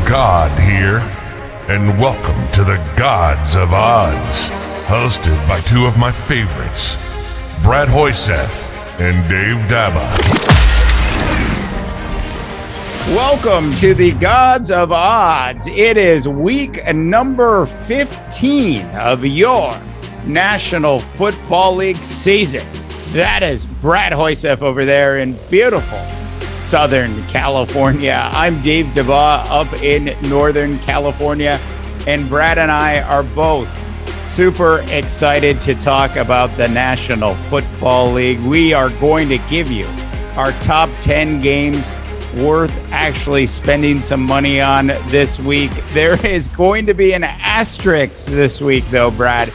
God here, and welcome to the Gods of Odds, hosted by two of my favorites, Brad Hoyseth and Dave Daba. Welcome to the Gods of Odds. It is week number 15 of your National Football League season. That is Brad Hoyseth over there in beautiful Southern California. I'm Dave Daba up in Northern California, and Brad and I are both super excited to talk about the National Football League. We are going to give you our top 10 games worth actually spending some money on this week. There is going to be an asterisk this week, though, Brad,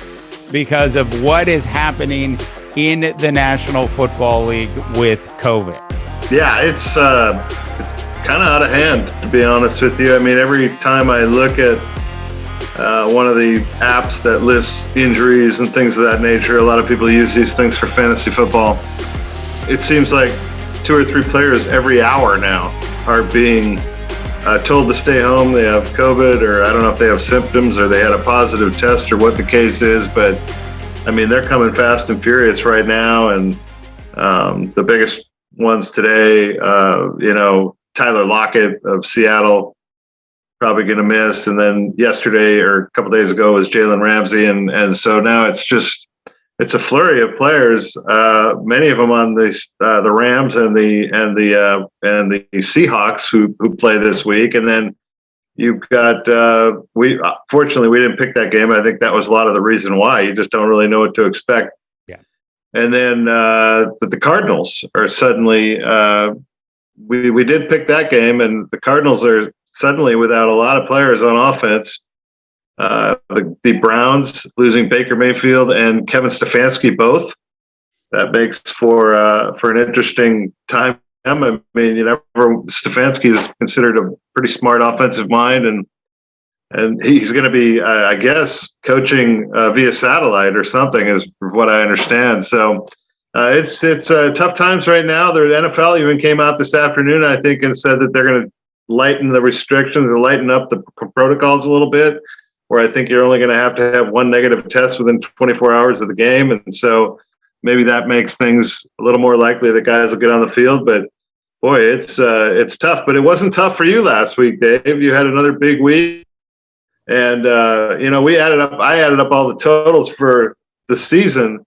because of what is happening in the National Football League with COVID. Yeah, it's kind of out of hand, to be honest with you. I mean, every time I look at one of the apps that lists injuries and things of that nature, a lot of people use these things for fantasy football. It seems like 2 or 3 players every hour now are being told to stay home. They have COVID, or I don't know if they have symptoms or they had a positive test or what the case is, but I mean, they're coming fast and furious right now. And the biggest ones today, Tyler Lockett of Seattle, probably going to miss. And then yesterday or a couple days ago was Jalen Ramsey. And so now it's a flurry of players, many of them on the Rams and the Seahawks who play this week. And then you've got, fortunately we didn't pick that game. I think that was a lot of the reason why. You just don't really know what to expect. Yeah. And then, but the Cardinals are suddenly, we did pick that game, and the Cardinals are suddenly without a lot of players on offense. The Browns losing Baker Mayfield and Kevin Stefanski both. That makes for an interesting time. I mean, Stefanski is considered a pretty smart offensive mind, and he's going to be, I guess, coaching via satellite or something, is what I understand. So it's tough times right now. The NFL even came out this afternoon, I think, and said that they're going to lighten the restrictions or lighten up the protocols a little bit, where I think you're only going to have one negative test within 24 hours of the game. And so maybe that makes things a little more likely that guys will get on the field. But boy, it's tough. But it wasn't tough for you last week, Dave. You had another big week. And, I added up all the totals for the season.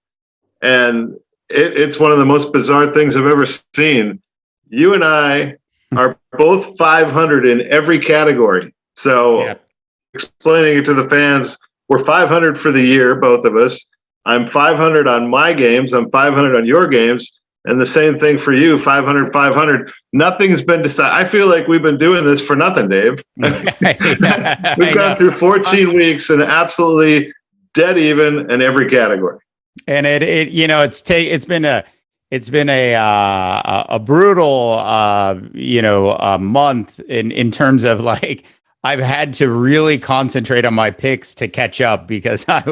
And it's one of the most bizarre things I've ever seen. You and I are both 500 in every category. So yeah. Explaining it to the fans, we're 500 for the year, both of us. I'm 500 on my games. I'm 500 on your games. And the same thing for you, 500. Nothing's been decided. I feel like we've been doing this for nothing, Dave. We've gone through 14 weeks and absolutely dead even in every category. And it's been a brutal month in terms of, like, I've had to really concentrate on my picks to catch up, because I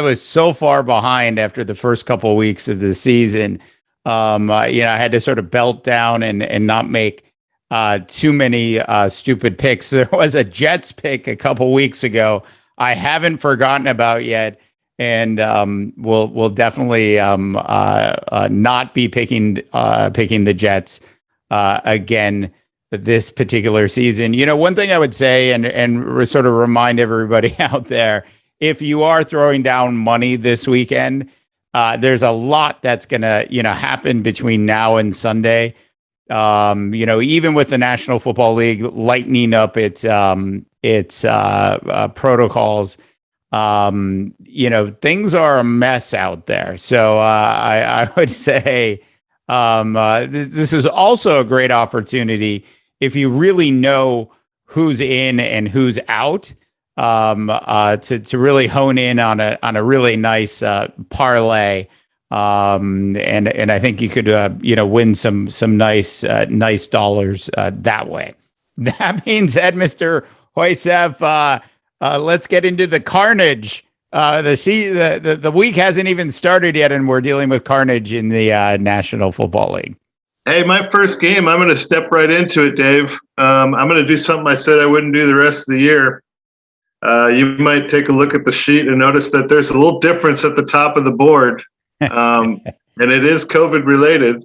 was so far behind after the first couple of weeks of the season. I had to sort of belt down and not make too many stupid picks. There was a Jets pick a couple weeks ago I haven't forgotten about yet, and we'll definitely not be picking the Jets again this particular season. One thing I would say and sort of remind everybody out there, if you are throwing down money this weekend, there's a lot that's going to, happen between now and Sunday. Even with the National Football League lightening up its protocols, things are a mess out there. So I would say this is also a great opportunity, if you really know who's in and who's out, to really hone in on a really nice parlay, and I think you could win some nice dollars that way. That being said, Mr. Hoyseth, let's get into the carnage. The week hasn't even started yet, and we're dealing with carnage in the National Football League. Hey, my first game, I'm going to step right into it, Dave. I'm going to do something I said I wouldn't do the rest of the year. You might take a look at the sheet and notice that there's a little difference at the top of the board. And it is COVID related,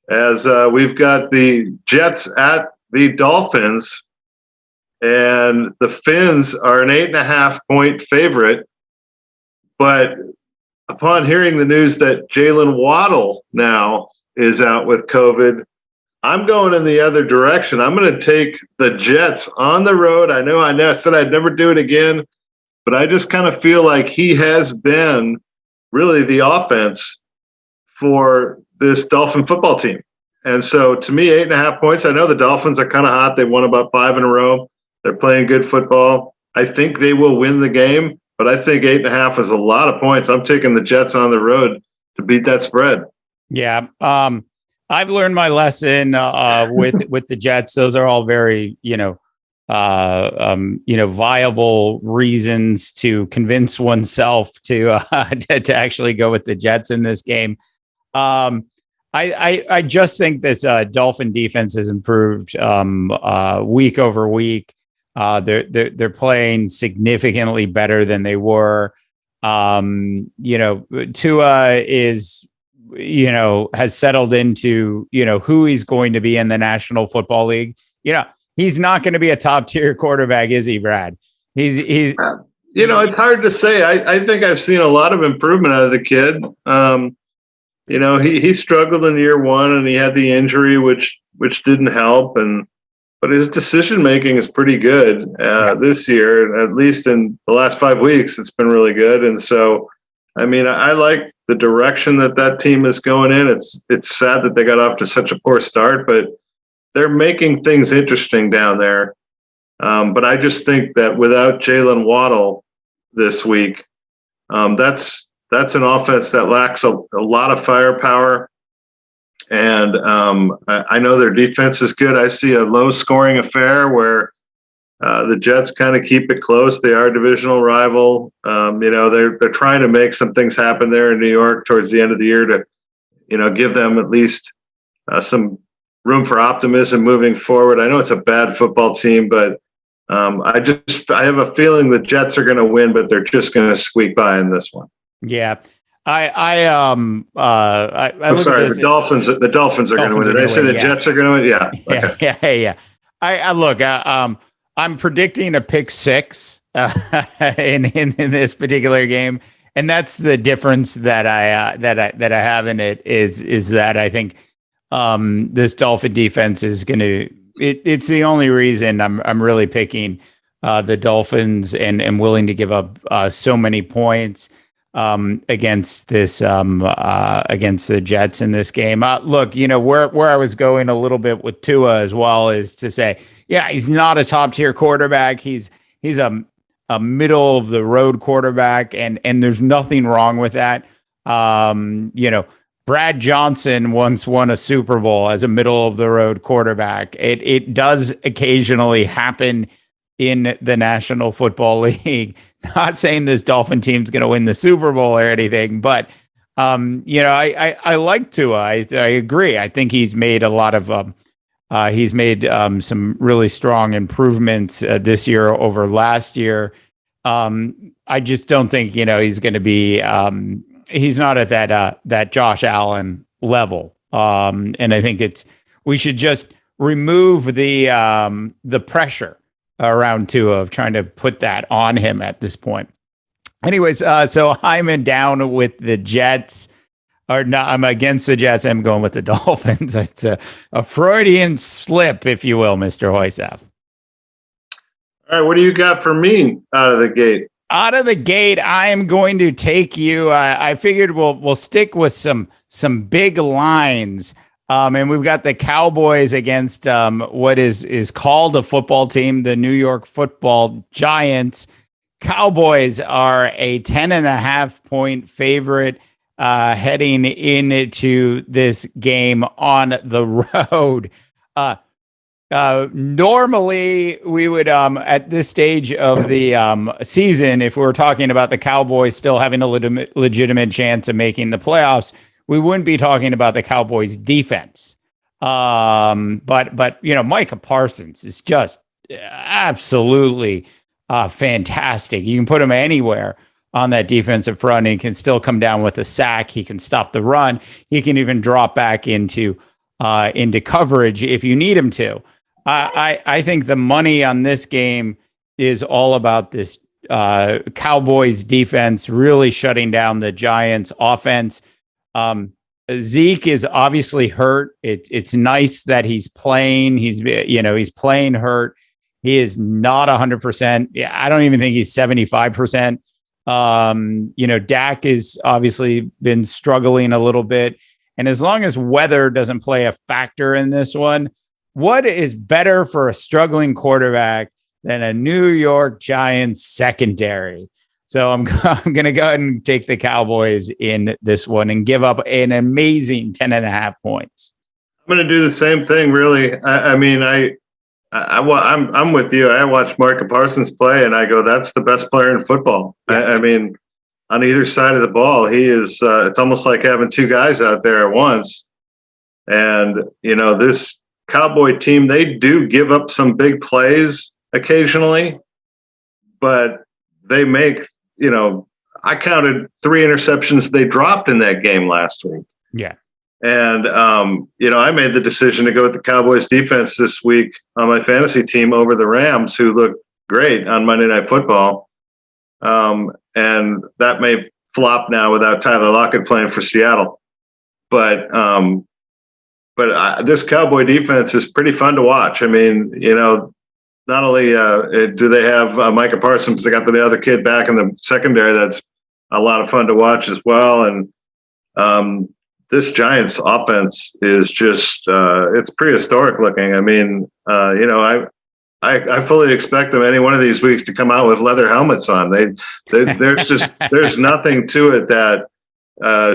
as we've got the Jets at the Dolphins, and the Fins are an 8.5-point favorite. But upon hearing the news that Jalen Waddle now is out with COVID, I'm going in the other direction. I'm going to take the Jets on the road. I know I said I'd never do it again, but I just kind of feel like he has been really the offense for this Dolphin football team. And so to me, 8.5 points, I know the Dolphins are kind of hot. They won about 5 in a row. They're playing good football. I think they will win the game, but I think 8.5 is a lot of points. I'm taking the Jets on the road to beat that spread. Yeah. I've learned my lesson with the Jets. Those are all very, viable reasons to convince oneself to actually go with the Jets in this game. I just think this Dolphin defense has improved week over week. They're playing significantly better than they were. Tua is, has settled into, who he's going to be in the National Football League. He's not going to be a top tier quarterback, is he, Brad? He's it's hard to say. I think I've seen a lot of improvement out of the kid. He struggled in year one and he had the injury, which didn't help. But his decision making is pretty good this year, at least in the last 5 weeks. It's been really good. And so, I like the direction that team is going in. It's sad that they got off to such a poor start, but they're making things interesting down there. But I just think that without Jalen Waddle this week, that's an offense that lacks a lot of firepower. And I know their defense is good. I see a low-scoring affair where the Jets kind of keep it close. They are a divisional rival. They're trying to make some things happen there in New York towards the end of the year to, give them at least some room for optimism moving forward. I know it's a bad football team, but I have a feeling the Jets are going to win, but they're just going to squeak by in this one. Yeah. I'm sorry. The Dolphins are going to win. Did I say the Jets are going to win? Yeah. Okay. Yeah. I look. I'm predicting a pick six in this particular game, and that's the difference that I have in it is that I think this Dolphin defense is going to. It's the only reason I'm really picking the Dolphins and willing to give up so many points against this against the Jets in this game. Look, where I was going a little bit with Tua as well is to say, yeah, he's not a top tier quarterback. He's a middle of the road quarterback, and there's nothing wrong with that. Brad Johnson once won a Super Bowl as a middle of the road quarterback. It does occasionally happen in the National Football League. Not saying this Dolphin team's going to win the Super Bowl or anything, but I like Tua. I agree. I think he's made a lot of some really strong improvements this year over last year. I just don't think he's going to be. He's not at that Josh Allen level, and I think we should just remove the pressure around Tua of trying to put that on him at this point. Anyways, so I'm down with the Jets. Or no, I'm against the Jets. I'm going with the Dolphins. It's a Freudian slip, if you will, Mr. Hoysaf. All right, what do you got for me out of the gate? Out of the gate, I am going to take you. I figured we'll stick with some big lines. And we've got the Cowboys against what is called a football team, the New York Football Giants. Cowboys are a 10.5-point favorite heading into this game on the road. Normally, we would, at this stage of the season, if we were talking about the Cowboys still having a legitimate chance of making the playoffs, we wouldn't be talking about the Cowboys defense. But Micah Parsons is just absolutely fantastic. You can put him anywhere on that defensive front, and he can still come down with a sack. He can stop the run. He can even drop back into coverage if you need him to. I think the money on this game is all about this Cowboys defense really shutting down the Giants offense. Zeke is obviously hurt. It's nice that he's playing. He's playing hurt. He is not 100%. Yeah, I don't even think he's 75%. Dak has obviously been struggling a little bit. And as long as weather doesn't play a factor in this one, what is better for a struggling quarterback than a New York Giants secondary? So I'm going to go ahead and take the Cowboys in this one and give up an amazing 10.5 points. I'm going to do the same thing, really. I'm with you. I watch Micah Parsons play, and I go, that's the best player in football. I mean, on either side of the ball, he is. It's almost like having two guys out there at once. And this Cowboy team, they do give up some big plays occasionally, but they make. I counted 3 interceptions they dropped in that game last week. Yeah. And, I made the decision to go with the Cowboys defense this week on my fantasy team over the Rams, who looked great on Monday Night Football. And that may flop now without Tyler Lockett playing for Seattle. But this Cowboy defense is pretty fun to watch. I mean, not only do they have Micah Parsons, they got the other kid back in the secondary. That's a lot of fun to watch as well. And this Giants offense is just it's prehistoric looking. I mean, I fully expect them any one of these weeks to come out with leather helmets on. There's nothing to it that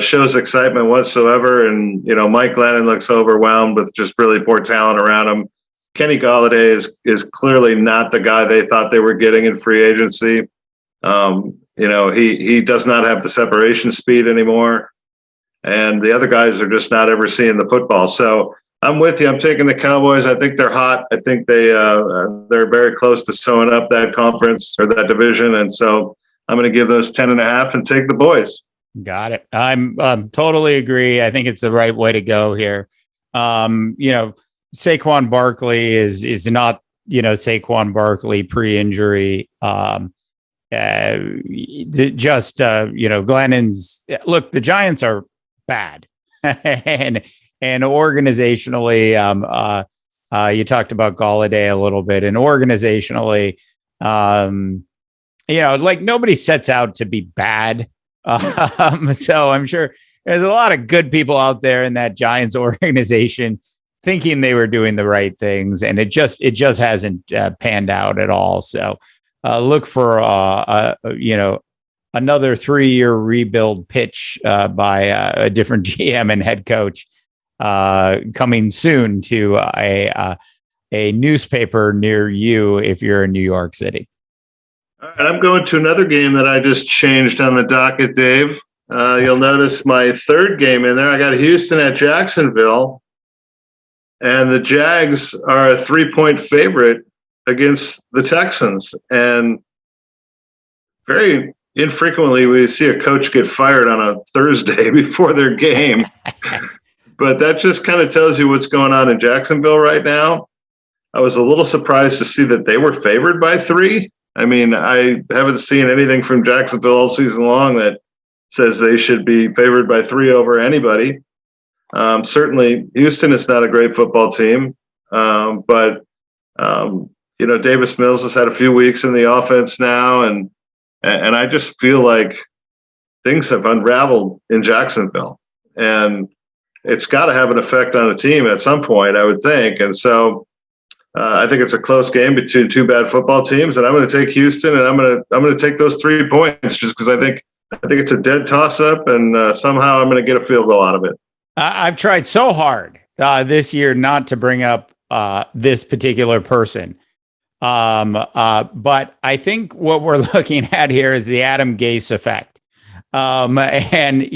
shows excitement whatsoever. And Mike Glennon looks overwhelmed with just really poor talent around him. Kenny Golladay is clearly not the guy they thought they were getting in free agency. He does not have the separation speed anymore. And the other guys are just not ever seeing the football. So I'm with you. I'm taking the Cowboys. I think they're hot. I think they're very close to sewing up that conference or that division. And so I'm going to give those 10.5 and take the boys. Got it. I'm totally agree. I think it's the right way to go here. Saquon Barkley is not, Saquon Barkley pre-injury. Glennon's look, the Giants are bad and organizationally, you talked about Golladay a little bit, and organizationally, nobody sets out to be bad. So I'm sure there's a lot of good people out there in that Giants organization thinking they were doing the right things, and it just hasn't panned out at all. So look for another 3-year rebuild pitch by a different GM and head coach coming soon to a newspaper near you if you're in New York City. All right, I'm going to another game that I just changed on the docket, Dave. You'll notice my third game in there. I got Houston at Jacksonville. And the Jags are a 3-point favorite against the Texans. And very infrequently we see a coach get fired on a Thursday before their game. But that just kind of tells you what's going on in Jacksonville right now. I was a little surprised to see that they were favored by 3. I mean, I haven't seen anything from Jacksonville all season long that says they should be favored by 3 over anybody. Certainly, Houston is not a great football team, but Davis Mills has had a few weeks in the offense now, and I just feel like things have unraveled in Jacksonville, and it's got to have an effect on a team at some point, I would think. And so, I think it's a close game between two bad football teams, and I'm going to take Houston, and I'm going to take those 3 points just because I think it's a dead toss-up, and somehow I'm going to get a field goal out of it. I've tried so hard this year not to bring up this particular person. But I think what we're looking at here is the Adam Gase effect. And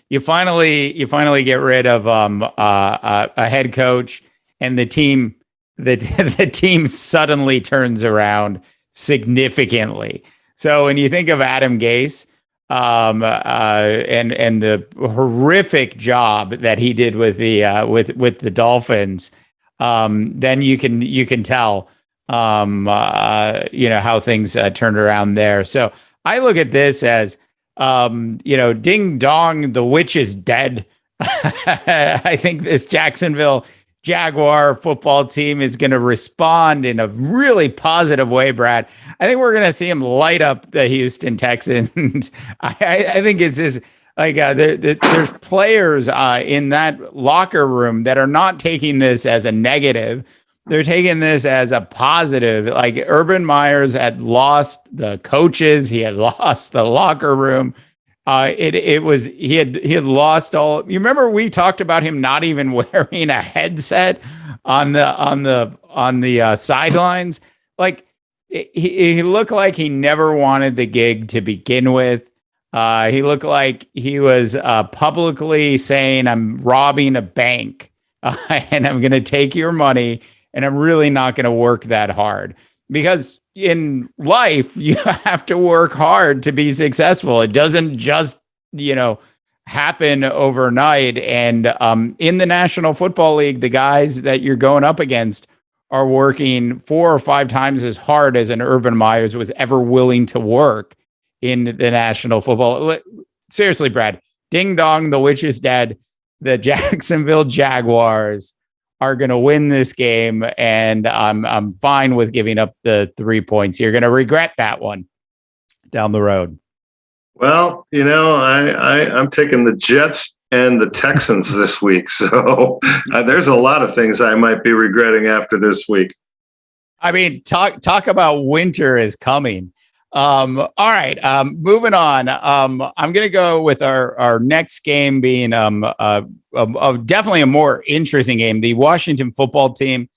you finally get rid of a head coach, and the team the team suddenly turns around significantly. So when you think of Adam Gase, and the horrific job that he did with the Dolphins, then you can tell how things turned around there. So I look at this as ding dong, the witch is dead. I think this Jacksonville Jaguar football team is going to respond in a really positive way, Brad. I think we're going to see him light up the Houston Texans. I think it's just like there's players in that locker room that are not taking this as a negative. They're taking this as a positive. Like Urban Meyers had lost the coaches, he had lost the locker room. He had lost all. You remember we talked about him not even wearing a headset on the sidelines. Like he looked like he never wanted the gig to begin with. He looked like he was publicly saying, "I'm robbing a bank and I'm going to take your money, and I'm really not going to work that hard," because in life, you have to work hard to be successful. It doesn't just, happen overnight. And in the National Football League, the guys that you're going up against are working 4 or 5 times as hard as an Urban Meyers was ever willing to work in the National Football. Seriously, Brad, ding dong, the witch is dead. The Jacksonville Jaguars are going to win this game, and I'm fine with giving up the 3 points. You're going to regret that one down the road. Well, I'm taking the Jets and the Texans this week, so there's a lot of things I might be regretting after this week. I mean, talk about winter is coming. All right, moving on. I'm going to go with our next game being definitely a more interesting game. The Washington football team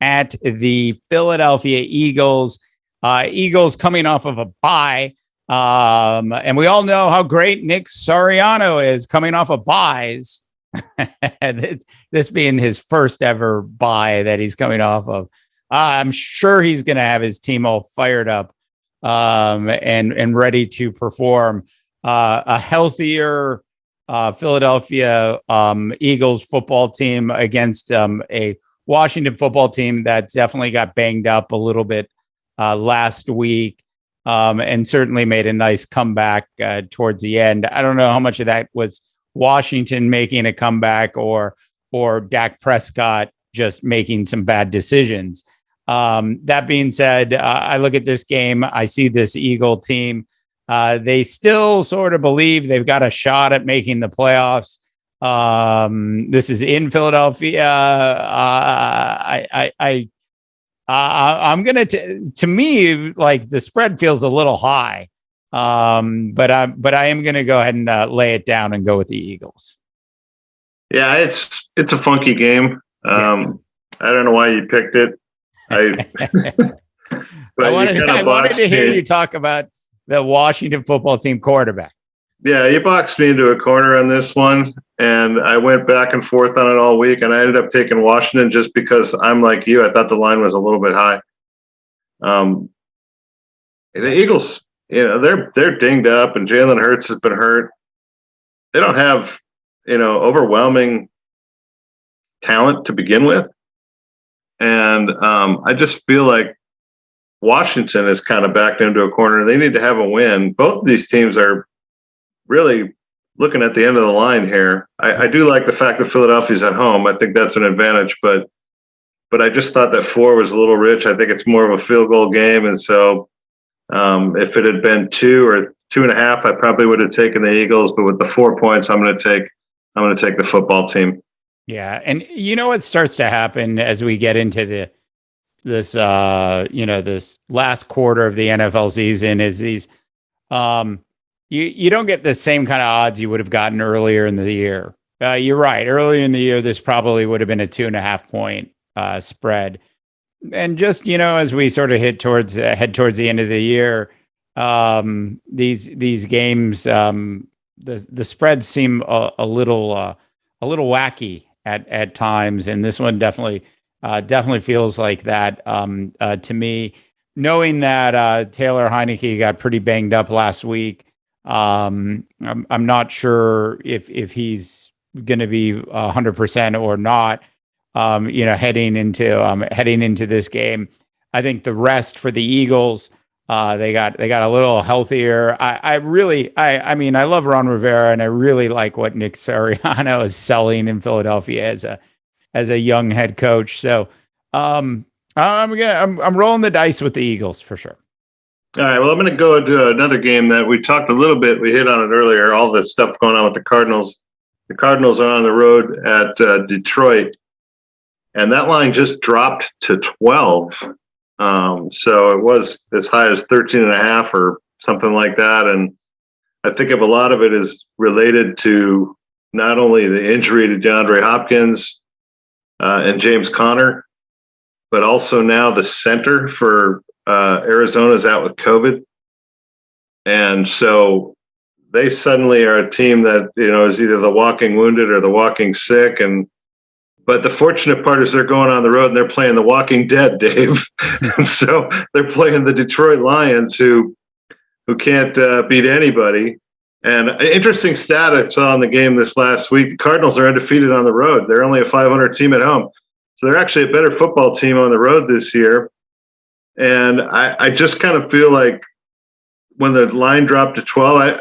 at the Philadelphia Eagles. Eagles coming off of a bye. And we all know how great Nick Sirianni is coming off of buys. This being his first ever bye that he's coming off of. I'm sure he's going to have his team all fired up and ready to perform. A healthier Philadelphia Eagles football team against a Washington football team that definitely got banged up a little bit last week, and certainly made a nice comeback towards the end. I don't know how much of that was Washington making a comeback or Dak Prescott just making some bad decisions. That being said, I look at this game, I see this Eagle team. They still sort of believe they've got a shot at making the playoffs. This is in Philadelphia. I'm going to me, like the spread feels a little high. But I am going to go ahead and lay it down and go with the Eagles. Yeah, it's a funky game. I don't know why you picked it. I wanted to hear you talk about the Washington football team quarterback. Yeah, you boxed me into a corner on this one, and I went back and forth on it all week, and I ended up taking Washington just because I'm like you. I thought the line was a little bit high. The Eagles, they're dinged up, and Jalen Hurts has been hurt. They don't have, overwhelming talent to begin with. And I just feel like Washington is kind of backed into a corner. They need to have a win. Both of these teams are really looking at the end of the line here. I do like the fact that Philadelphia's at home. I think that's an advantage, but I just thought that 4 was a little rich. I think it's more of a field goal game. And so if it had been 2 or 2.5, I probably would have taken the Eagles, but with the 4 points, I'm going to take the football team. Yeah. And what starts to happen as we get into this last quarter of the NFL season is these, you don't get the same kind of odds you would have gotten earlier in the year. You're right. Earlier in the year, this probably would have been a 2.5 point spread. And just, as we sort of head towards the end of the year, these games, the spreads seem a little wacky at times, and this one definitely feels like that to me. Knowing that Taylor Heineke got pretty banged up last week, I'm not sure if he's going to be 100% or not. Heading into this game, I think the rest for the Eagles, they got a little healthier. I mean, I love Ron Rivera, and I really like what Nick Sirianno is selling in Philadelphia as a young head coach. So I'm rolling the dice with the Eagles for sure. All right. Well, I'm going to go to another game that we talked a little bit. We hit on it earlier. All the stuff going on with the Cardinals. The Cardinals are on the road at Detroit, and that line just dropped to 12. So it was as high as 13.5 or something like that. And I think a lot of it is related to not only the injury to DeAndre Hopkins and James Conner, but also now the center for Arizona's out with COVID. And so they suddenly are a team that, is either the walking wounded or the walking sick. But the fortunate part is they're going on the road and they're playing the Walking Dead, Dave. And so they're playing the Detroit Lions who can't beat anybody. And an interesting stat I saw in the game this last week, the Cardinals are undefeated on the road. They're only a 500 team at home. So they're actually a better football team on the road this year. And I just kind of feel like when the line dropped to 12,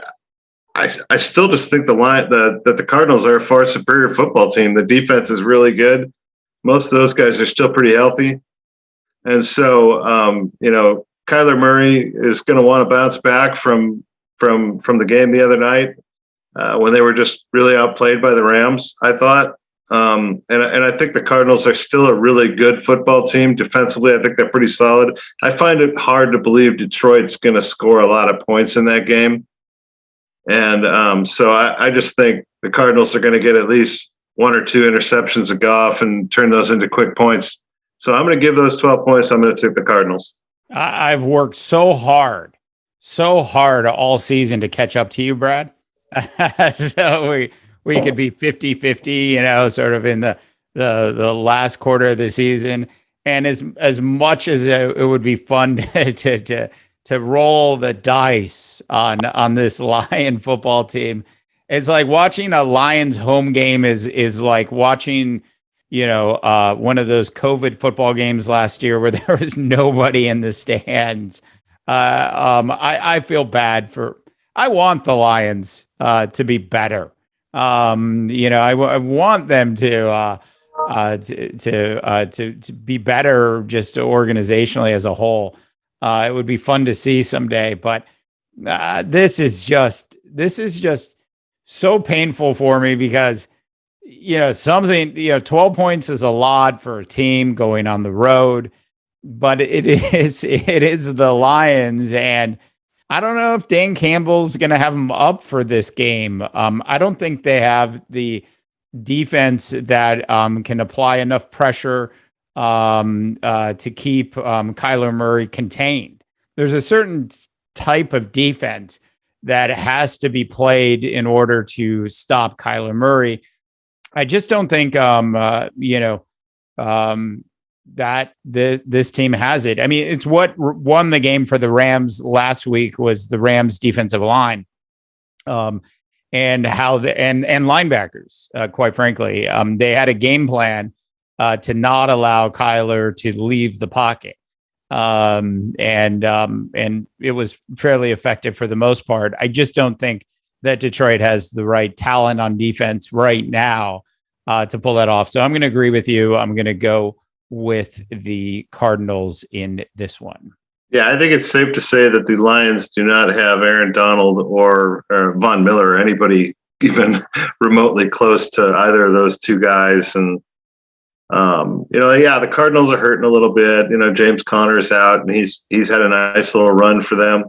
I still just think that the Cardinals are a far superior football team. The defense is really good. Most of those guys are still pretty healthy. And so, Kyler Murray is going to want to bounce back from the game the other night when they were just really outplayed by the Rams, I thought. And I think the Cardinals are still a really good football team. Defensively, I think they're pretty solid. I find it hard to believe Detroit's going to score a lot of points in that game. And so I just think the Cardinals are going to get at least one or two interceptions of Goff and turn those into quick points. So I'm going to give those 12 points. I'm going to take the Cardinals. I've worked so hard all season to catch up to you, Brad. So we could be 50-50, sort of in the last quarter of the season. And as much as it would be fun to roll the dice on this Lion football team, it's like watching a Lions home game is like watching, one of those COVID football games last year where there was nobody in the stands. I feel bad I want the Lions to be better. I want them to be better just organizationally as a whole. It would be fun to see someday, but this is just so painful for me because 12 points is a lot for a team going on the road, but it is the Lions, and I don't know if Dan Campbell's going to have them up for this game. I don't think they have the defense that can apply enough pressure to keep Kyler Murray contained. There's a certain type of defense that has to be played in order to stop Kyler Murray. I just don't think, that this team has it. I mean, it's what won the game for the Rams last week was the Rams defensive line, and linebackers. Quite frankly, they had a game plan to not allow Kyler to leave the pocket, and it was fairly effective for the most part. I just don't think that Detroit has the right talent on defense right now to pull that off. So I'm going to agree with you. I'm going to go with the Cardinals in this one. Yeah, I think it's safe to say that the Lions do not have Aaron Donald or Von Miller or anybody even remotely close to either of those two guys. And, the Cardinals are hurting a little bit. James Conner's out, and he's had a nice little run for them.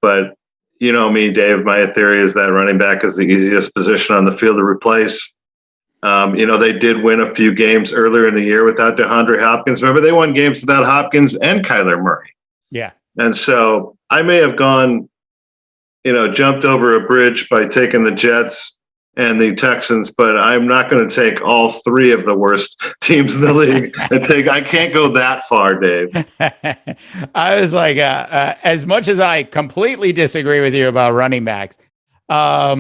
But me, Dave, my theory is that running back is the easiest position on the field to replace. They did win a few games earlier in the year without DeAndre Hopkins. Remember, they won games without Hopkins and Kyler Murray. Yeah. And so I may have gone, jumped over a bridge by taking the Jets and the Texans, but I'm not going to take all three of the worst teams in the league I can't go that far, Dave. I was like, as much as I completely disagree with you about running backs, yeah,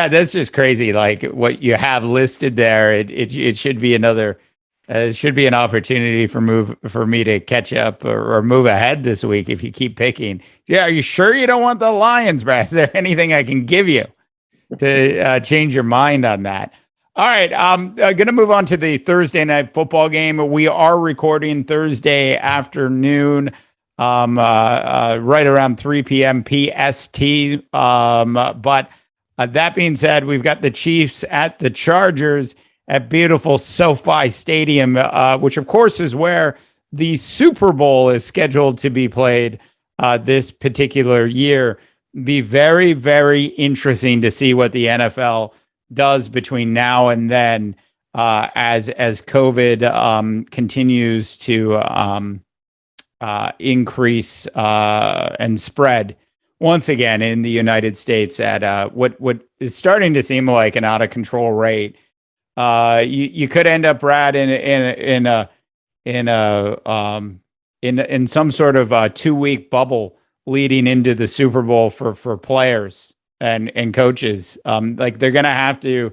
that's just crazy. Like what you have listed there, it should be another. It should be an opportunity for me to catch up or move ahead this week if you keep picking. Yeah, are you sure you don't want the Lions, Brad? Is there anything I can give you to change your mind on that? All right, I'm going to move on to the Thursday night football game. We are recording Thursday afternoon, right around 3 p.m. PST. But that being said, we've got the Chiefs at the Chargers at beautiful SoFi Stadium, which of course is where the Super Bowl is scheduled to be played this particular year. Be very, very interesting to see what the NFL does between now and then, as COVID continues to increase and spread once again in the United States at what is starting to seem like an out of control rate. You could end up, Brad, in some sort of 2-week bubble leading into the Super Bowl for players and coaches. Like they're gonna have to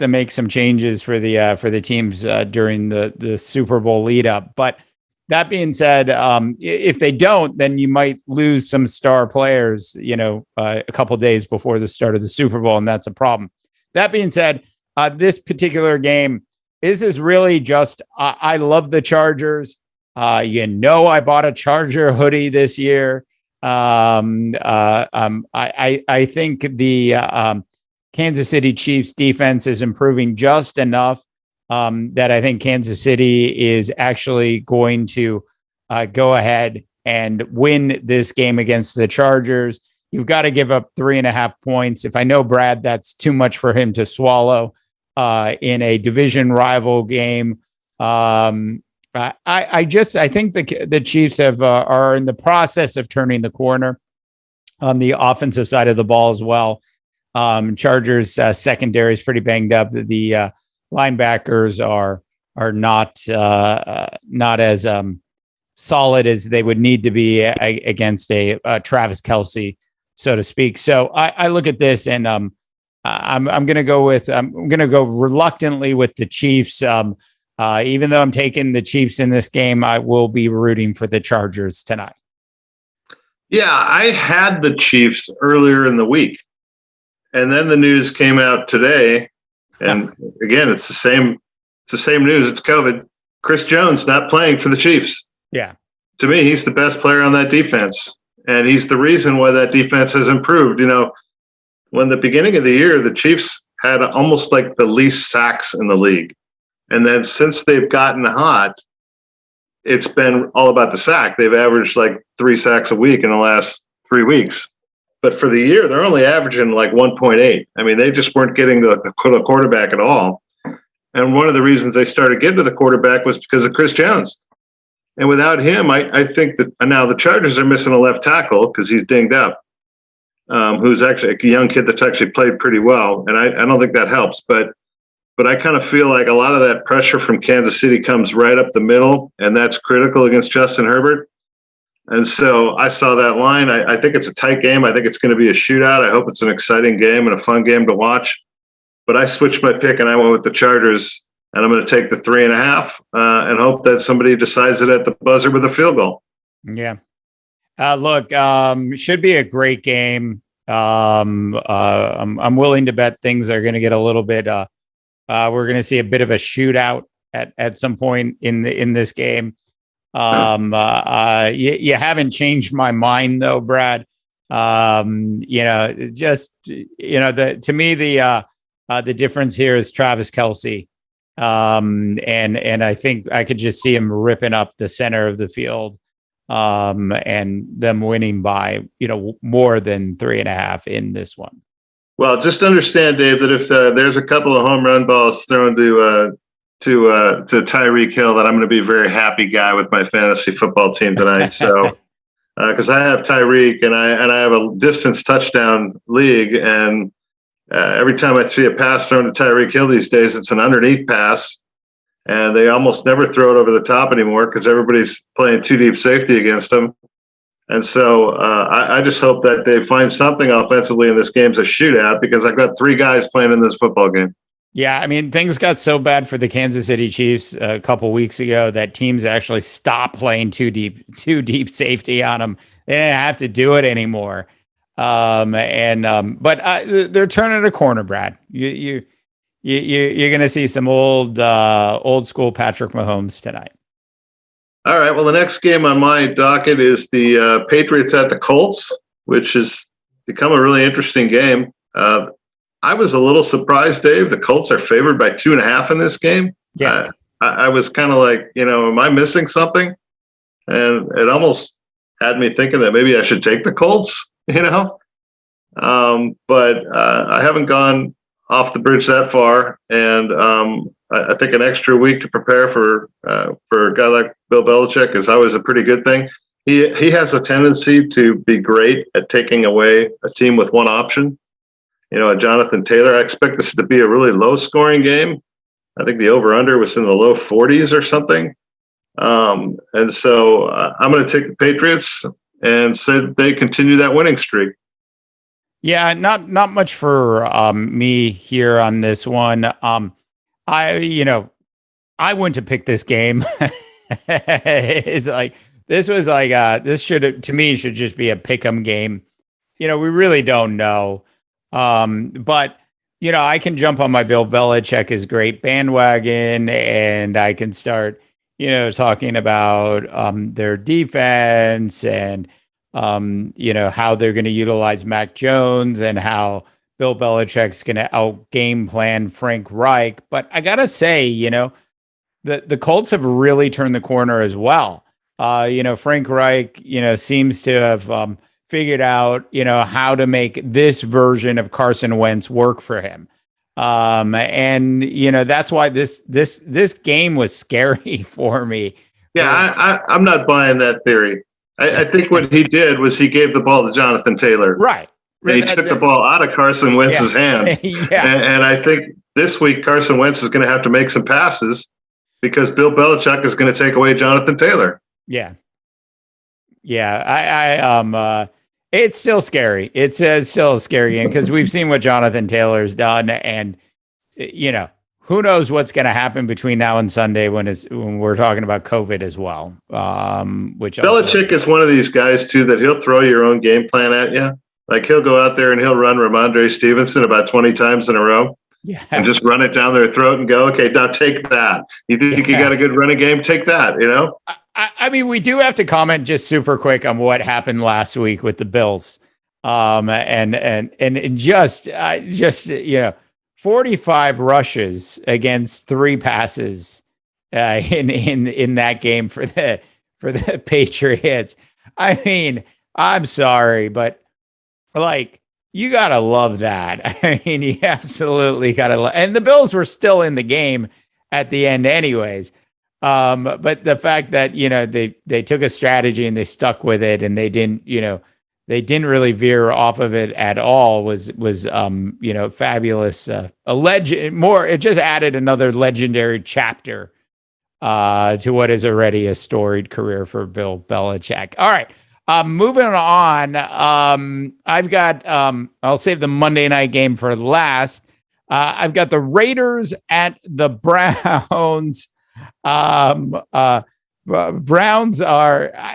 make some changes for the teams during the Super Bowl lead up. But that being said, if they don't, then you might lose some star players, a couple days before the start of the Super Bowl, and that's a problem. That being said, this particular game, this is really just, I love the Chargers. I bought a Charger hoodie this year. I think the Kansas City Chiefs defense is improving just enough that I think Kansas City is actually going to go ahead and win this game against the Chargers. You've got to give up 3.5 points. If I know Brad, that's too much for him to swallow in a division rival game. I think the Chiefs are in the process of turning the corner on the offensive side of the ball as well. Chargers secondary is pretty banged up. The linebackers are not as solid as they would need to be against a Travis Kelce, so to speak. So I look at this and I'm going to go reluctantly with the Chiefs. Even though I'm taking the Chiefs in this game, I will be rooting for the Chargers tonight. Yeah, I had the Chiefs earlier in the week, and then the news came out today. And again, it's the same news. It's COVID. Chris Jones not playing for the Chiefs. Yeah. To me, he's the best player on that defense. And he's the reason why that defense has improved. When the beginning of the year, the Chiefs had almost like the least sacks in the league. And then since they've gotten hot, it's been all about the sack. They've averaged like 3 sacks a week in the last 3 weeks. But for the year, they're only averaging like 1.8. I mean, they just weren't getting the quarterback at all. And one of the reasons they started getting to the quarterback was because of Chris Jones. And without him, I think that now the Chargers are missing a left tackle because he's dinged up, who's actually a young kid that's actually played pretty well. And I don't think that helps. But I kind of feel like a lot of that pressure from Kansas City comes right up the middle, and that's critical against Justin Herbert. And so I saw that line. I think it's a tight game. I think it's going to be a shootout. I hope it's an exciting game and a fun game to watch. But I switched my pick, and I went with the Chargers, and I'm going to take the 3.5 and hope that somebody decides it at the buzzer with a field goal. Yeah. Look, should be a great game. I'm willing to bet things are going to get a little bit we're going to see a bit of a shootout at some point in this game. You haven't changed my mind though, Brad. To me, the difference here is Travis Kelce. And I think I could just see him ripping up the center of the field, and them winning by, more than 3.5 in this one. Well, just understand, Dave, that if there's a couple of home run balls thrown to to Tyreek Hill that I'm going to be a very happy guy with my fantasy football team tonight. So because I have Tyreek and I have a distance touchdown league, and every time I see a pass thrown to Tyreek Hill these days, it's an underneath pass, and they almost never throw it over the top anymore because everybody's playing too deep safety against them. And so I just hope that they find something offensively in this game's a shootout, because I've got 3 guys playing in this football game. Yeah, I mean, things got so bad for the Kansas City Chiefs a couple weeks ago that teams actually stopped playing too deep safety on them. They didn't have to do it anymore. But they're turning a corner, Brad. You're going to see some old school Patrick Mahomes tonight. All right. Well, the next game on my docket is the Patriots at the Colts, which has become a really interesting game. I was a little surprised, Dave. The Colts are favored by 2.5 in this game. Yeah. I was kind of like, am I missing something? And it almost had me thinking that maybe I should take the Colts, But I haven't gone off the bridge that far. And I think an extra week to prepare for a guy like Bill Belichick is always a pretty good thing. He has a tendency to be great at taking away a team with one option. Jonathan Taylor. I expect this to be a really low-scoring game. I think the over/under was in the low 40s or something. And so I'm going to take the Patriots and say that they continue that winning streak. Yeah, not much for me here on this one. I wouldn't have picked this game. It's like this should just be a pick'em game. We really don't know. But I can jump on my Bill Belichick is great bandwagon, and I can start, talking about their defense and how they're going to utilize Mac Jones and how Bill Belichick's going to out game plan Frank Reich. But I gotta say, the Colts have really turned the corner as well. Frank Reich, seems to have figured out, how to make this version of Carson Wentz work for him. That's why this game was scary for me. Yeah, I'm not buying that theory. I think what he did was he gave the ball to Jonathan Taylor. Right. And he took the ball out of Carson Wentz's hands. Yeah. And I think this week Carson Wentz is going to have to make some passes because Bill Belichick is going to take away Jonathan Taylor. Yeah. Yeah. It's still scary. It's still a scary game because we've seen what Jonathan Taylor's done, and who knows what's going to happen between now and Sunday when we're talking about COVID as well. Which Belichick is one of these guys too that he'll throw your own game plan at you. Like he'll go out there and he'll run Ramondre Stevenson about 20 times in a row. Yeah. And just run it down their throat and go, okay, now take that. You think you got a good running game? Take that, I mean, we do have to comment just super quick on what happened last week with the Bills. And just 45 rushes against 3 passes in that game for the Patriots. I mean, I'm sorry, but you got to love that. I mean, you absolutely got to love, and the Bills were still in the game at the end anyways. But the fact that, they took a strategy and they stuck with it and they didn't really veer off of it at all was fabulous. It just added another legendary chapter, to what is already a storied career for Bill Belichick. All right. Moving on, I've got, I'll save the Monday night game for last. I've got the Raiders at the Browns. Browns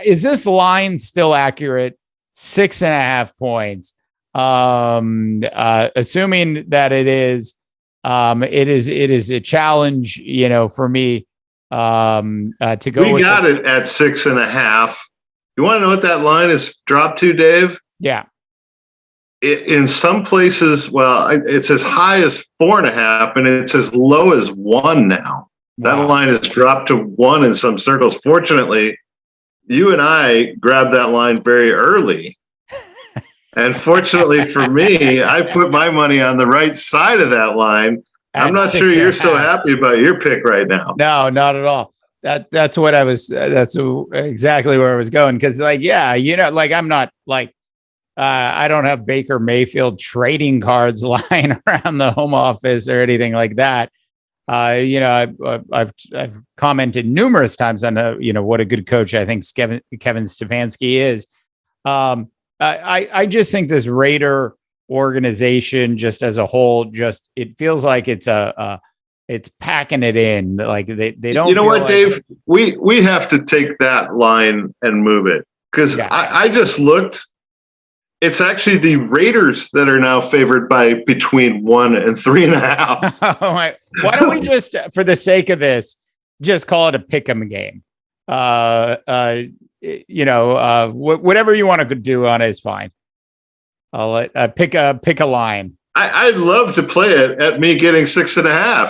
is this line still accurate? 6.5 points. Assuming that it is a challenge, for me, to go. We got it at 6.5. You want to know what that line is dropped to, Dave? Yeah. In some places, it's as high as 4.5, and it's as low as 1 now. Wow. That line has dropped to 1 in some circles. Fortunately, you and I grabbed that line very early. And fortunately for me, I put my money on the right side of that line. I'm not sure you're so happy about your pick right now. No, not at all. That's what I was. That's exactly where I was going. Because, like, yeah, like I'm not like I don't have Baker Mayfield trading cards lying around the home office or anything like that. I've commented numerous times on what a good coach I think Kevin Stefanski is. I just think this Raider organization, just as a whole, it feels like it's it's packing it in. Like they don't. You know what, Dave? We have to take that line and move it, because I just looked. It's actually the Raiders that are now favored by between 1 and 3.5. Why don't we just, for the sake of this, just call it a pick'em game? Whatever you want to do on it is fine. I'll let pick a line. I'd love to play it at me getting 6.5.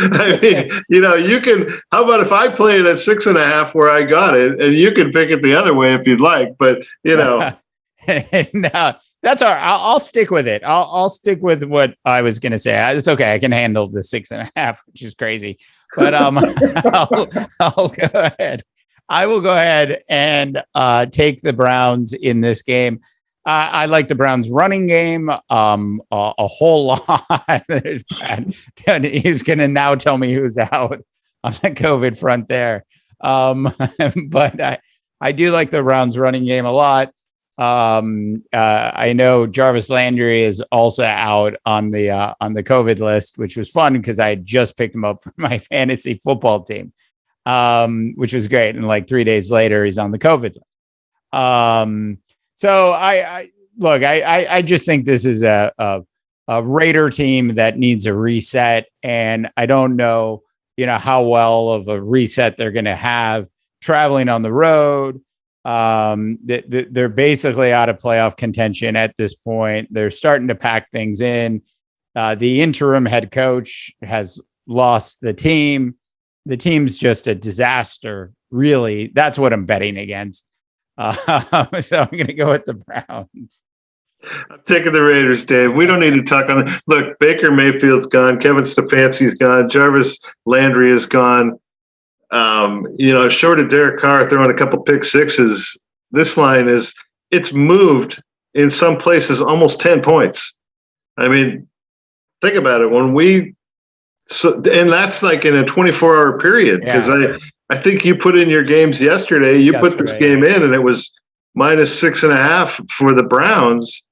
I mean, you can. How about if I play it at 6.5 where I got it, and you can pick it the other way if you'd like. But no, that's all right. I'll stick with it. I'll stick with what I was going to say. It's okay. I can handle the 6.5, which is crazy. But I'll go ahead. I will go ahead and take the Browns in this game. I like the Browns running game a whole lot. He's going to now tell me who's out on the COVID front there. But I do like the Browns running game a lot. I know Jarvis Landry is also out on the COVID list, which was fun because I had just picked him up for my fantasy football team, which was great. And like 3 days later, he's on the COVID list. So I just think this is a Raider team that needs a reset, and I don't know, how well of a reset they're going to have traveling on the road. They're basically out of playoff contention at this point. They're starting to pack things in. The interim head coach has lost the team. The team's just a disaster, really. That's what I'm betting against. So I'm going to go with the Browns. I'm taking the Raiders, Dave. We don't need to talk on it. Look, Baker Mayfield's gone. Kevin Stefanski's gone. Jarvis Landry is gone. Short of Derek Carr throwing a couple pick sixes, this line it's moved in some places almost 10 points. I mean, think about it. And that's like in a 24-hour period, because I think you put in your games yesterday. You put this game in, and it was -6.5 for the Browns.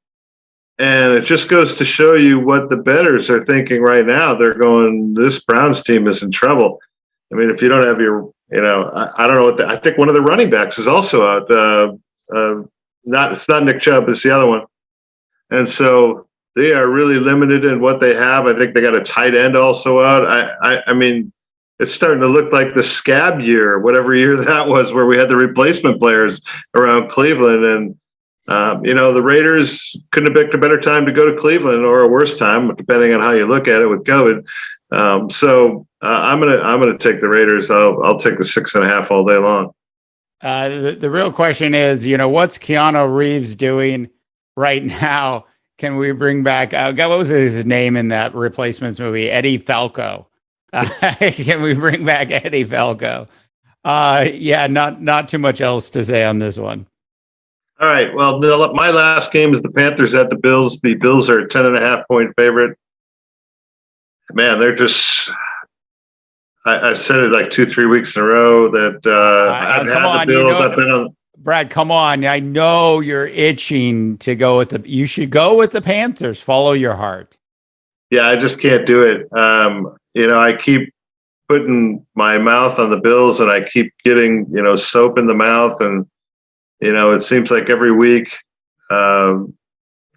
And it just goes to show you what the bettors are thinking right now. They're going, this Browns team is in trouble. I mean, if you don't have your, I don't know I think one of the running backs is also out. It's not Nick Chubb, it's the other one. And so they are really limited in what they have. I think they got a tight end also out. I mean, it's starting to look like the scab year, whatever year that was, where we had the replacement players around Cleveland. And, the Raiders couldn't have picked a better time to go to Cleveland, or a worse time, depending on how you look at it with COVID. So I'm gonna take the Raiders. I'll take the 6.5 all day long. The real question is, what's Keanu Reeves doing right now? Can we bring back? God, what was his name in that Replacements movie? Eddie Falco. Can we bring back Eddie Falco? Not too much else to say on this one. All right. Well, my last game is the Panthers at the Bills. The Bills are a 10.5-point favorite. Man, they're just. I've said it like 2-3 weeks in a row that I've had the Bills. I've been on. Brad, come on. I know you're itching to go with you should go with the Panthers. Follow your heart. Yeah, I just can't do it. I keep putting my mouth on the Bills, and I keep getting, soap in the mouth. And, it seems like every week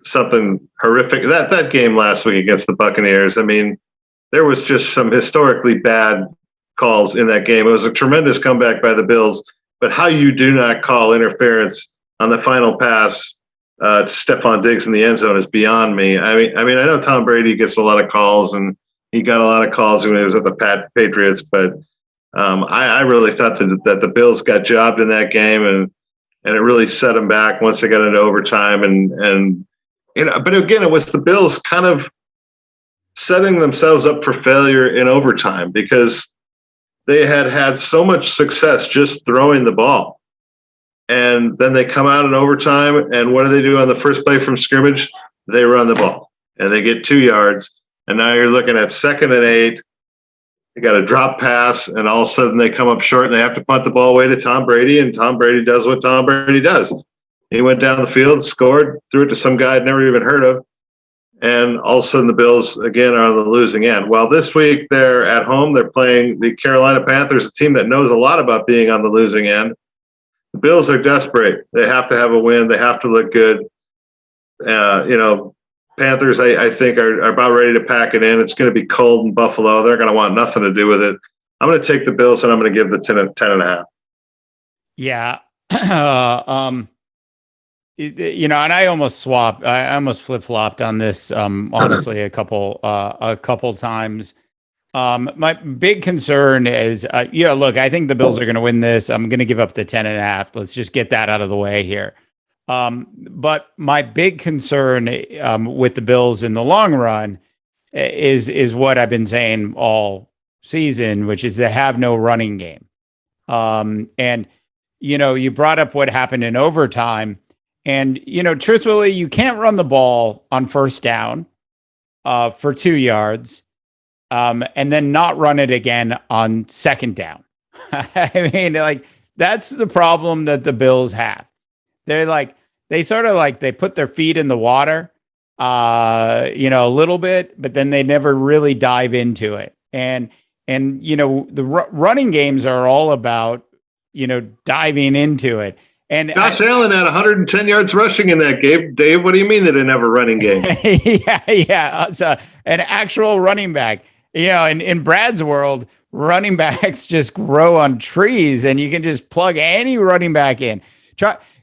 something horrific. That game last week against the Buccaneers, I mean, there was just some historically bad calls in that game. It was a tremendous comeback by the Bills, but how you do not call interference on the final pass to Stephon Diggs in the end zone is beyond me. I mean, I know Tom Brady gets a lot of calls, and he got a lot of calls when he was at the Patriots, but I really thought that the Bills got jobbed in that game, and it really set them back once they got into overtime. And but again, it was the Bills kind of setting themselves up for failure in overtime because they had so much success just throwing the ball. And then they come out in overtime, and what do they do on the first play from scrimmage? They run the ball, and they get 2 yards. And now you're looking at 2nd and 8. They got a drop pass, and all of a sudden they come up short, and they have to punt the ball away to Tom Brady, and Tom Brady does what Tom Brady does. He went down the field, scored, threw it to some guy I'd never even heard of, and all of a sudden the Bills, again, are on the losing end. Well, this week they're at home. They're playing the Carolina Panthers, a team that knows a lot about being on the losing end. The Bills are desperate. They have to have a win. They have to look good. Panthers, I think, are about ready to pack it in. It's going to be cold in Buffalo. They're going to want nothing to do with it. I'm going to take the Bills, and I'm going to give the 10.5. Yeah. And I almost flip-flopped on this, honestly, a couple times. My big concern is, look, I think the Bills are going to win this. I'm going to give up the 10.5. Let's just get that out of the way here. But my big concern with the Bills in the long run is what I've been saying all season, which is they have no running game. And you brought up what happened in overtime, and truthfully, you can't run the ball on first down for 2 yards. And then not run it again on second down. I mean, that's the problem that the Bills have. They put their feet in the water, a little bit, but then they never really dive into it. And the running games are all about, diving into into it. And Josh Allen had 110 yards rushing in that game. Dave, what do you mean they didn't have a running game? Yeah. So an actual running back. In Brad's world, running backs just grow on trees, and you can just plug any running back in.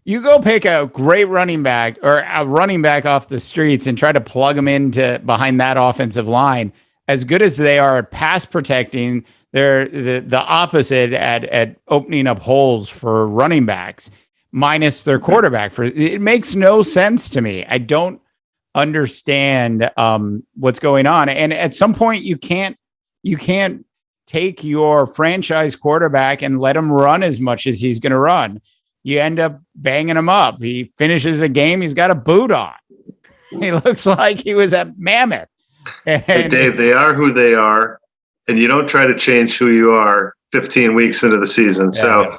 You go pick a great running back or a running back off the streets and try to plug them into behind that offensive line. As good as they are at pass protecting, they're the opposite at opening up holes for running backs, minus their quarterback. It makes no sense to me. I don't understand what's going on, and at some point you can't take your franchise quarterback and let him run as much as he's going to run. You end up banging him up. He finishes a game, he's got a boot on. He looks like he was at Mammoth. Hey, Dave, they are who they are, and you don't try to change who you are 15 weeks into the season. Yeah. So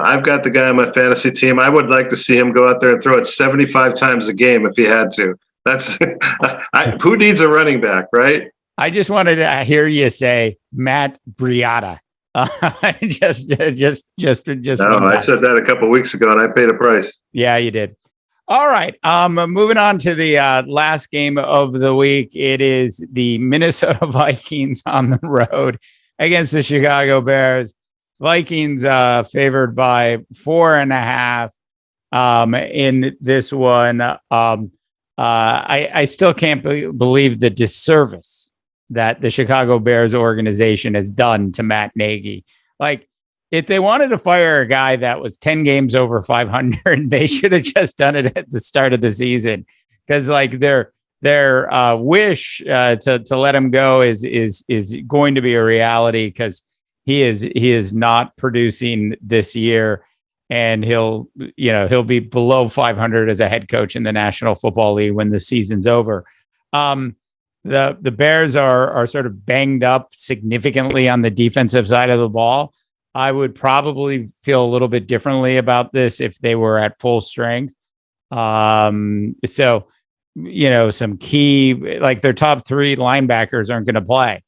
I've got the guy on my fantasy team. I would like to see him go out there and throw it 75 times a game if he had to. That's who needs a running back, right? I just wanted to hear you say Matt Breida. Just. No, I said that a couple of weeks ago, and I paid a price. Yeah, you did. All right. Moving on to the last game of the week. It is the Minnesota Vikings on the road against the Chicago Bears. Vikings favored by 4.5 in this one. I still can't believe the disservice that the Chicago Bears organization has done to Matt Nagy. If they wanted to fire a guy that was 10 games over 500, they should have just done it at the start of the season. Because their wish to let him go is going to be a reality, because he is not producing this year. And he'll be below 500 as a head coach in the National Football League when the season's over. The Bears are sort of banged up significantly on the defensive side of the ball. I would probably feel a little bit differently about this if they were at full strength. Some key, their top 3 linebackers aren't going to play.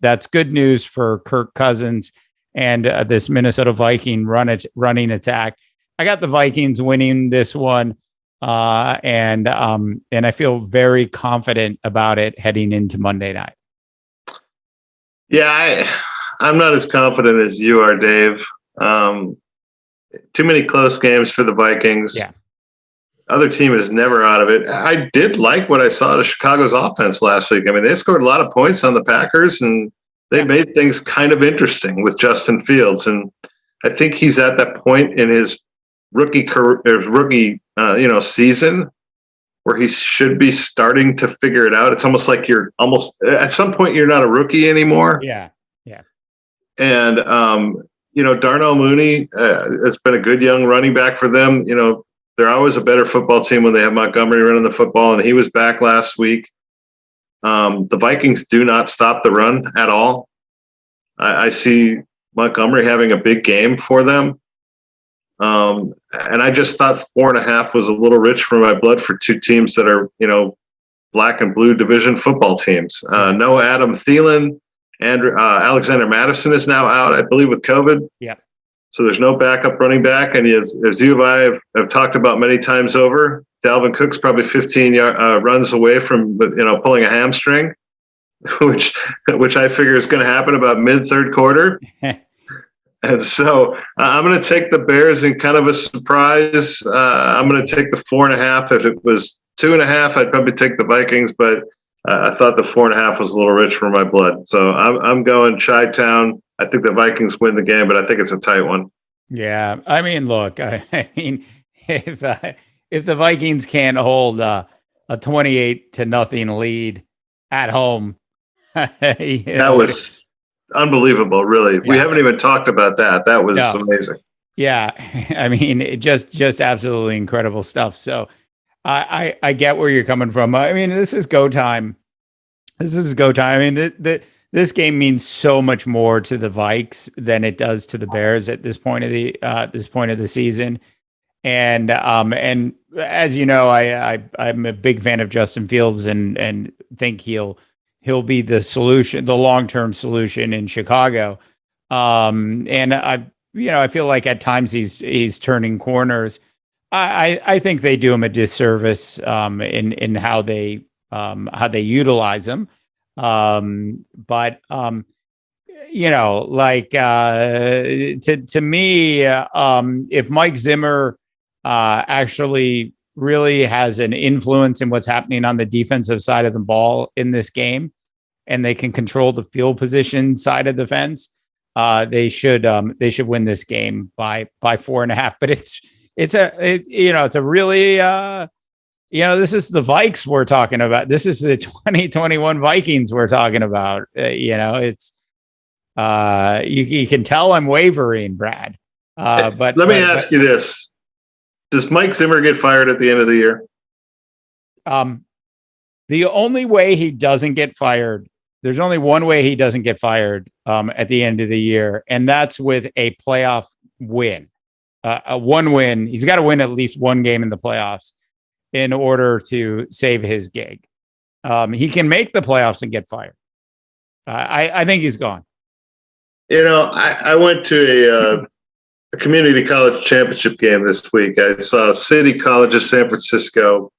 That's good news for Kirk Cousins and this Minnesota Viking running attack. I got the Vikings winning this one, and I feel very confident about it heading into Monday night. Yeah, I'm not as confident as you are, Dave. Too many close games for the Vikings. Yeah. Other team is never out of it. I did like what I saw to Chicago's offense last week. I mean, they scored a lot of points on the Packers, and they made things kind of interesting with Justin Fields. And I think he's at that point in his rookie season where he should be starting to figure it out. It's almost like you're almost at some point you're not a rookie anymore. Yeah. And Darnell Mooney has been a good young running back for them. They're always a better football team when they have Montgomery running the football, and he was back last week. The Vikings do not stop the run at all. I see Montgomery having a big game for them. And I just thought 4.5 was a little rich for my blood for two teams that are, black and blue division football teams. No Adam Thielen, and Alexander Mattison is now out, I believe, with COVID. Yeah. So there's no backup running back. And as you and I have talked about many times over, Dalvin Cook's probably 15 runs away from, pulling a hamstring, which I figure is going to happen about mid-third quarter. And so I'm going to take the Bears in kind of a surprise. I'm going to take the 4.5. If it was 2.5, I'd probably take the Vikings, but I thought the 4.5 was a little rich for my blood. So I'm going Chi-Town. I think the Vikings win the game, but I think it's a tight one. Yeah. I mean, look, if the Vikings can't hold a 28-0 lead at home, that was unbelievable, really. Yeah. We haven't even talked about that. That was amazing. Yeah. I mean, it just absolutely incredible stuff. So I get where you're coming from. I mean, this is go time. I mean, this game means so much more to the Vikes than it does to the Bears at this point of the season. And as you know, I'm a big fan of Justin Fields and think he'll be the solution, the long-term solution in Chicago. And I feel like at times he's turning corners. I think they do him a disservice in how they utilize him. But to me, if Mike Zimmer actually really has an influence in what's happening on the defensive side of the ball in this game, and they can control the field position side of the fence, they should win this game by 4.5. But it's a really this is the Vikes we're talking about. This is the 2021 Vikings we're talking about. It's you can tell I'm wavering, Brad. But let me ask you this: does Mike Zimmer get fired at the end of the year? The only way he doesn't get fired, there's only one way he doesn't get fired at the end of the year, and that's with a playoff win. One win. He's got to win at least one game in the playoffs in order to save his gig. He can make the playoffs and get fired. I think he's gone. I went to a community college championship game this week. I saw City College of San Francisco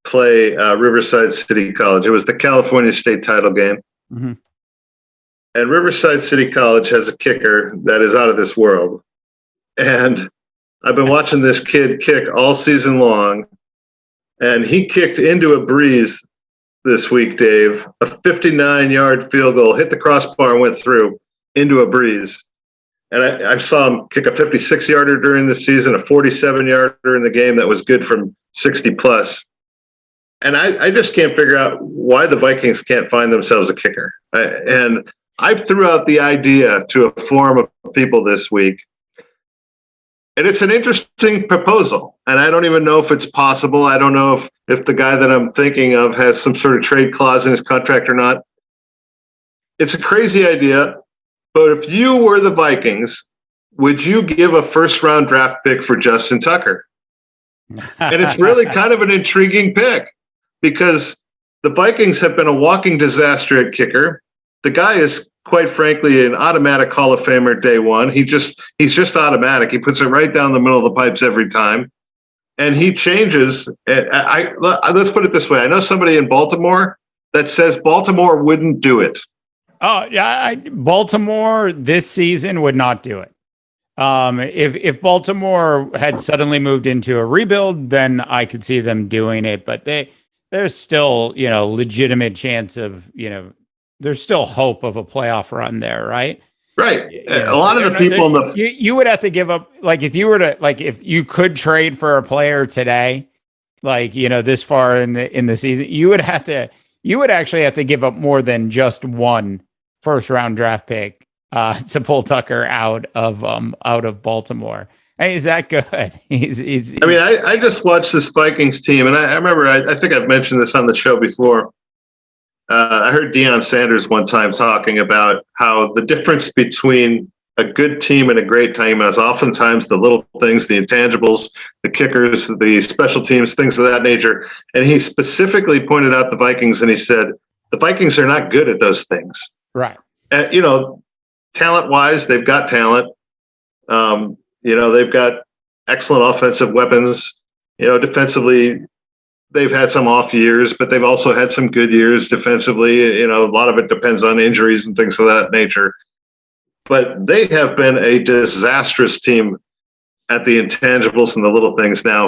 play Riverside City College. It was the California state title game. Mm-hmm. And Riverside City College has a kicker that is out of this world. And I've been watching this kid kick all season long. And he kicked into a breeze this week, Dave. A 59-yard field goal, hit the crossbar and went through into a breeze. And I saw him kick a 56-yarder during the season, a 47-yarder in the game that was good from 60-plus. And I just can't figure out why the Vikings can't find themselves a kicker. And I threw out the idea to a forum of people this week. And it's an interesting proposal. And I don't even know if it's possible. I don't know if the guy that I'm thinking of has some sort of trade clause in his contract or not. It's a crazy idea. But if you were the Vikings, would you give a first-round draft pick for Justin Tucker? And it's really kind of an intriguing pick because the Vikings have been a walking disaster at kicker. The guy is, quite frankly, an automatic Hall of Famer day one. He's just automatic. He puts it right down the middle of the pipes every time. And he changes. Let's put it this way. I know somebody in Baltimore that says Baltimore wouldn't do it. Oh, yeah. Baltimore this season would not do it. If Baltimore had suddenly moved into a rebuild, then I could see them doing it. But there's still, legitimate chance of, there's still hope of a playoff run there, right? Right. A lot of the people you would have to give up, if you could trade for a player today, like, this far in the season, you would actually have to give up more than just one first round draft pick to pull Tucker out of Baltimore. Hey, is that good? He's I mean, I just watched this Vikings team, and I remember, I think I've mentioned this on the show before. I heard Deion Sanders one time talking about how the difference between a good team and a great team is oftentimes the little things, the intangibles, the kickers, the special teams, things of that nature. And he specifically pointed out the Vikings, and he said, the Vikings are not good at those things. Right. And, talent-wise, they've got talent. They've got excellent offensive weapons. Defensively, they've had some off years, but they've also had some good years defensively. A lot of it depends on injuries and things of that nature. But they have been a disastrous team at the intangibles and the little things now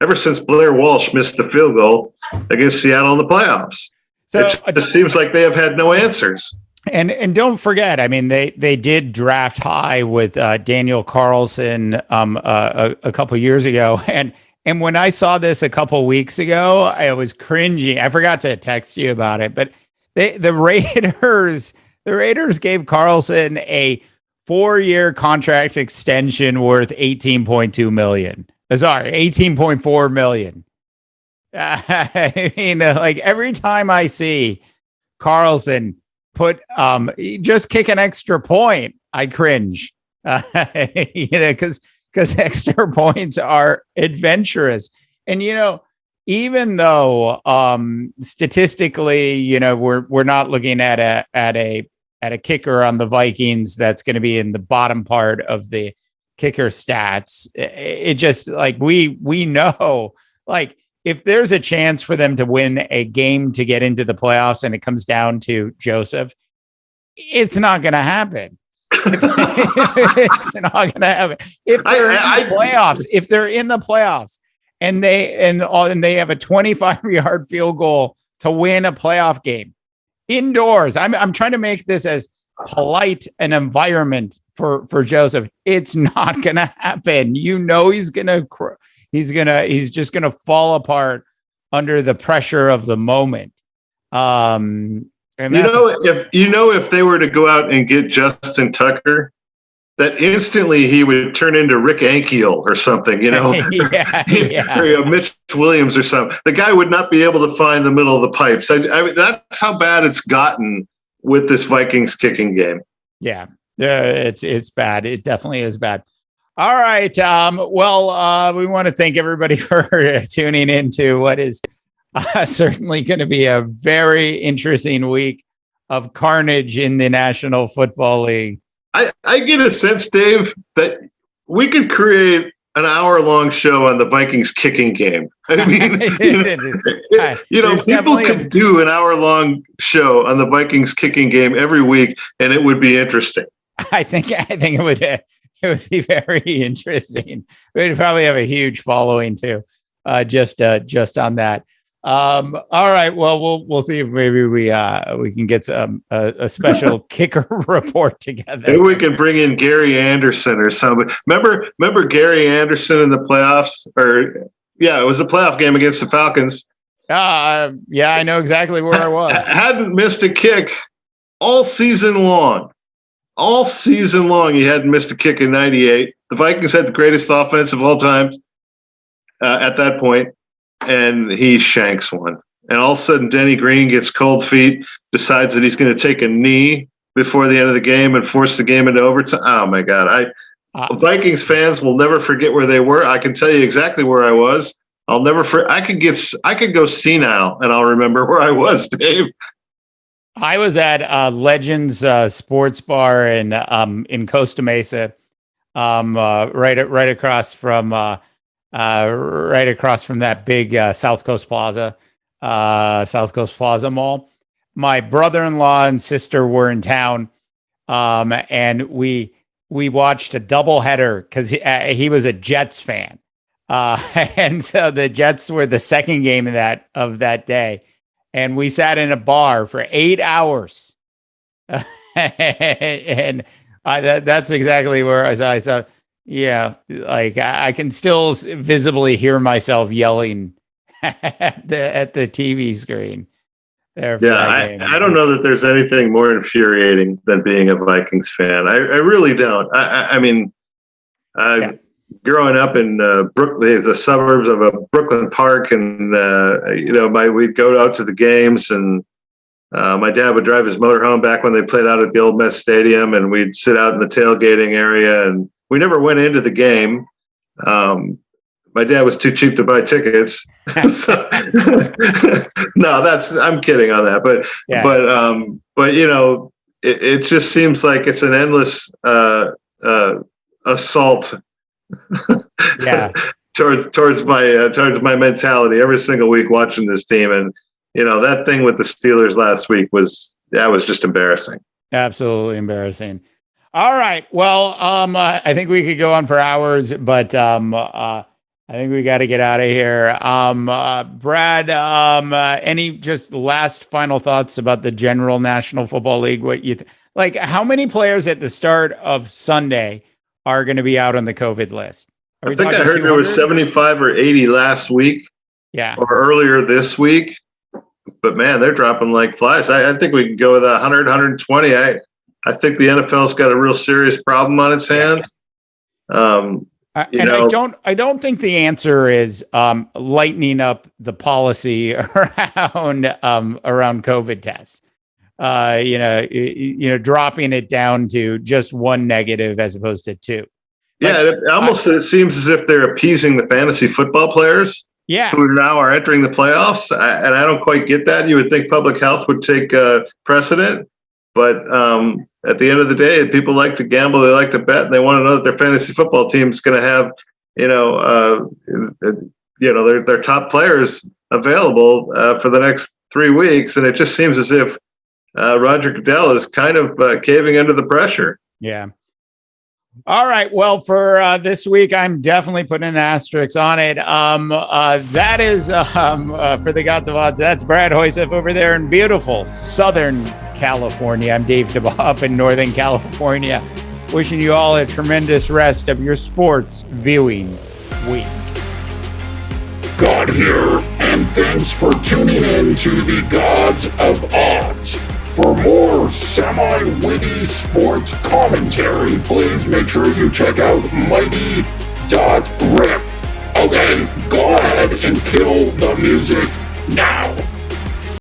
ever since Blair Walsh missed the field goal against Seattle in the playoffs. So it just seems like they have had no answers. And don't forget, I mean, they did draft high with Daniel Carlson a couple years ago, and when I saw this a couple weeks ago, I was cringing. I forgot to text you about it, but the Raiders gave Carlson a 4-year contract extension worth $18.2 million. Sorry, $18.4 million. I mean, like every time I see Carlson just kick an extra point, I cringe. Because extra points are adventurous. And even though statistically, we're not looking at a kicker on the Vikings that's going to be in the bottom part of the kicker stats. It just like we know, like, if there's a chance for them to win a game to get into the playoffs and it comes down to Joseph, it's not going to happen. It's not going to happen. If they're in the playoffs and they have a 25-yard field goal to win a playoff game indoors, I'm trying to make this as polite an environment for Joseph. It's not going to happen. He's just going to fall apart under the pressure of the moment. If they were to go out and get Justin Tucker, that instantly he would turn into Rick Ankiel or something, or Mitch Williams or something. The guy would not be able to find the middle of the pipes. I mean, that's how bad it's gotten with this Vikings kicking game. Yeah, it's bad. It definitely is bad. All right. We want to thank everybody for tuning into what is certainly going to be a very interesting week of carnage in the National Football League. I get a sense, Dave, that we could create an hour-long show on the Vikings kicking game. I mean, people could do an hour-long show on the Vikings kicking game every week, and it would be interesting. I think it would be very interesting. We'd probably have a huge following too, just on that. All right. Well, we'll see if maybe we can get a special kicker report together. Maybe we can bring in Gary Anderson or somebody. Remember Gary Anderson in the playoffs? It was the playoff game against the Falcons. Yeah, I know exactly where I was. Hadn't missed a kick all season long. All season long, he hadn't missed a kick in '98. The Vikings had the greatest offense of all time at that point, and he shanks one. And all of a sudden, Denny Green gets cold feet, decides that he's going to take a knee before the end of the game and force the game into overtime. Oh, my God. Vikings fans will never forget where they were. I can tell you exactly where I was. I'll never I could go senile, and I'll remember where I was, Dave. I was at Legends Sports Bar in Costa Mesa, right across from that big South Coast Plaza Mall. My brother-in-law and sister were in town, and we watched a doubleheader because he was a Jets fan, and so the Jets were the second game of that day. And we sat in a bar for 8 hours. And that's exactly where I saw, yeah, like I can still visibly hear myself yelling at the TV screen. Yeah, I don't know that there's anything more infuriating than being a Vikings fan. I really don't. I mean, growing up in the suburbs of Brooklyn Park, and we'd go out to the games, and my dad would drive his motorhome back when they played out at the old Met Stadium, and we'd sit out in the tailgating area, and we never went into the game. My dad was too cheap to buy tickets. So, no, I'm kidding on that. But it just seems like it's an endless assault towards my mentality every single week watching this team. And that thing with the Steelers last week was just embarrassing. Absolutely embarrassing. All right. Well, I think we could go on for hours, but I think we got to get out of here. Brad, any just last final thoughts about the general National Football League? What you like? How many players at the start of Sunday are going to be out on the COVID list? I think I heard there was 75 or 80 last week. Yeah. Or earlier this week. But man, they're dropping like flies. I think we can go with 100, 120. I think the NFL's got a real serious problem on its hands. I don't think the answer is lightening up the policy around COVID tests. Dropping it down to just one negative as opposed to two. Yeah, it seems as if they're appeasing the fantasy football players. Yeah, who now are entering the playoffs, and I don't quite get that. You would think public health would take precedent, but at the end of the day, people like to gamble, they like to bet, and they want to know that their fantasy football team is going to have, their top players available for the next 3 weeks, and it just seems as if Roger Goodell is kind of caving under the pressure. Yeah. All right. Well, for this week, I'm definitely putting an asterisk on it. That is for the Gods of Odds. That's Brad Hoyseth over there in beautiful Southern California. I'm Dave DeBa up in Northern California. Wishing you all a tremendous rest of your sports viewing week. God here, and thanks for tuning in to the Gods of Odds. For more semi-witty sports commentary, please make sure you check out mighty.rip. Okay, go ahead and kill the music now.